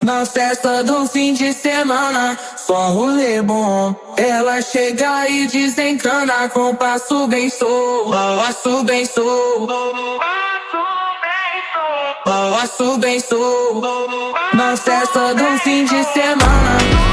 Na festa do fim de semana, só um rolê bom. Ela chega e desencana com passo bem solto, passo bem solto, passo bem solto. Na festa do fim de semana.